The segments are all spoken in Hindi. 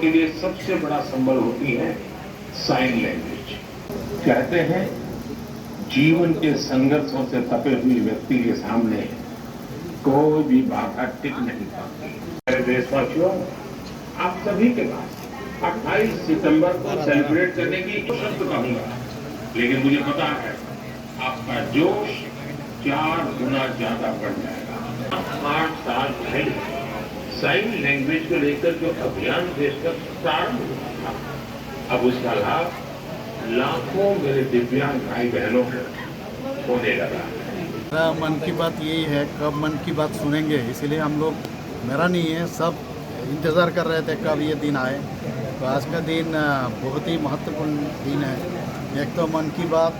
के लिए सबसे बड़ा संबल होती है साइन लैंग्वेज। कहते हैं जीवन के संघर्षों से तपे हुए व्यक्ति के सामने कोई भी बाधा टिक नहीं पाती। मेरे देशवासियों, आप सभी के पास 28 सितंबर को सेलिब्रेट करने की शब्द कहूंगा, लेकिन मुझे पता है आपका जोश 4 गुना ज्यादा बढ़ जाएगा। 8 साल पहले साइन लैंग्वेज को लेकर जो अभियान देश का प्रारंभ हुआ था, अब उसका लाभ लाखों मेरे दिव्यांग भाई बहनों को होने लगा है। मेरा मन की बात यही है, कब मन की बात सुनेंगे, इसीलिए हम लोग, मेरा नहीं है, सब इंतज़ार कर रहे थे कब ये दिन आए। तो आज का दिन बहुत ही महत्वपूर्ण दिन है। एक तो मन की बात,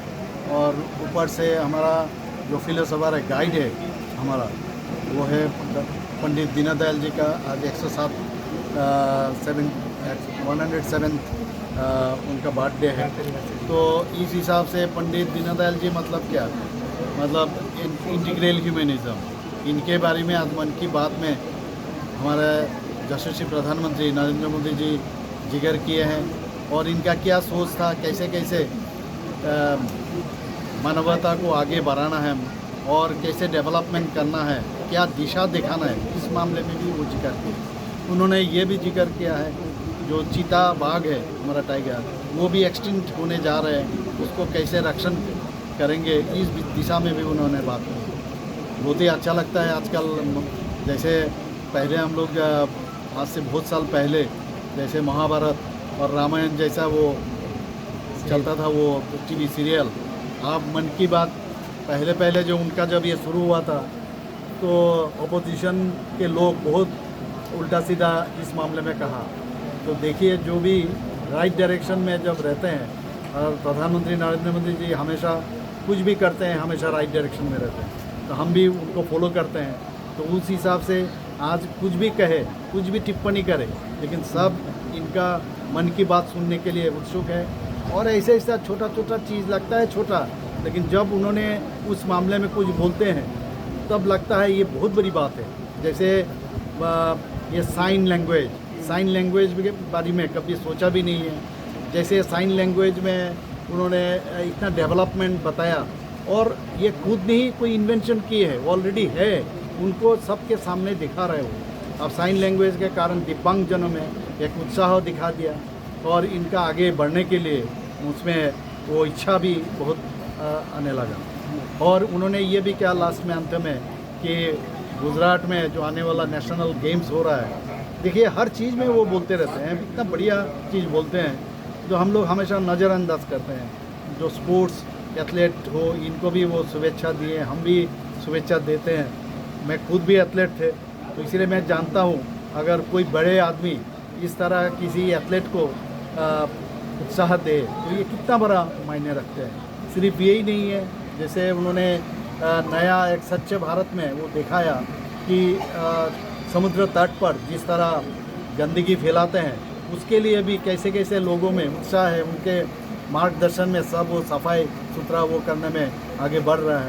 और ऊपर से हमारा जो फिलोसोफर है, गाइड है हमारा, वो है पंडित दीनदयाल जी का आज 107 उनका बर्थडे है। तो इस हिसाब से पंडित दीनदयाल जी मतलब क्या, मतलब इंटीग्रल ह्यूमनिज्म, इनके बारे में आज मन की बात में हमारे यशस्वी प्रधानमंत्री नरेंद्र मोदी जी जिक्र किए हैं। और इनका क्या सोच था, कैसे कैसे मानवता को आगे बढ़ाना है और कैसे डेवलपमेंट करना है, क्या दिशा दिखाना है, इस मामले में भी वो जिक्र किया। उन्होंने ये भी जिक्र किया है जो चीता बाघ है हमारा टाइगर, वो भी एक्सटिंक्ट होने जा रहे हैं, उसको कैसे रक्षण करेंगे, इस दिशा में भी उन्होंने बात की। बहुत ही अच्छा लगता है आजकल, जैसे पहले हम लोग आज से बहुत साल पहले जैसे महाभारत और रामायण जैसा वो चलता था, वो टीवी सीरियल। अब मन की बात पहले जो उनका जब ये शुरू हुआ था, तो अपोजिशन के लोग बहुत उल्टा सीधा इस मामले में कहा। तो देखिए, जो भी राइट डायरेक्शन में जब रहते हैं, और प्रधानमंत्री नरेंद्र मोदी जी हमेशा कुछ भी करते हैं, हमेशा राइट डायरेक्शन में रहते हैं, तो हम भी उनको फॉलो करते हैं। तो उस हिसाब से आज कुछ भी कहे, कुछ भी टिप्पणी करे, लेकिन सब इनका मन की बात सुनने के लिए उत्सुक है। और ऐसे ऐसा छोटा छोटा चीज़ लगता है छोटा, लेकिन जब उन्होंने उस मामले में कुछ बोलते हैं तब लगता है ये बहुत बड़ी बात है। जैसे ये साइन लैंग्वेज के बारे में कभी सोचा भी नहीं है। जैसे साइन लैंग्वेज में उन्होंने इतना डेवलपमेंट बताया, और ये खुद नहीं कोई इन्वेंशन की है, ऑलरेडी है, उनको सबके सामने दिखा रहे हो। अब साइन लैंग्वेज के कारण दिव्यांग जनों में एक उत्साह दिखा दिया, और इनका आगे बढ़ने के लिए उसमें वो इच्छा भी बहुत आने लगा। और उन्होंने ये भी कहा लास्ट में, अंत में, कि गुजरात में जो आने वाला नेशनल गेम्स हो रहा है, देखिए हर चीज़ में वो बोलते रहते हैं, इतना बढ़िया चीज़ बोलते हैं जो हम लोग हमेशा नज़रअंदाज करते हैं। जो स्पोर्ट्स एथलीट हो, इनको भी वो शुभेच्छा दिए, हम भी शुभेच्छा देते हैं। मैं खुद भी एथलीट थे, तो इसलिए मैं जानता हूँ अगर कोई बड़े आदमी इस तरह किसी एथलीट को उत्साह दे तो ये कितना बड़ा मायने रखते हैं। सिर्फ यही नहीं है, जैसे उन्होंने नया एक सच्चे भारत में वो दिखाया कि समुद्र तट पर जिस तरह गंदगी फैलाते हैं, उसके लिए भी कैसे कैसे लोगों में उत्साह है, उनके मार्गदर्शन में सब वो सफाई सुथरा वो करने में आगे बढ़ रहा है।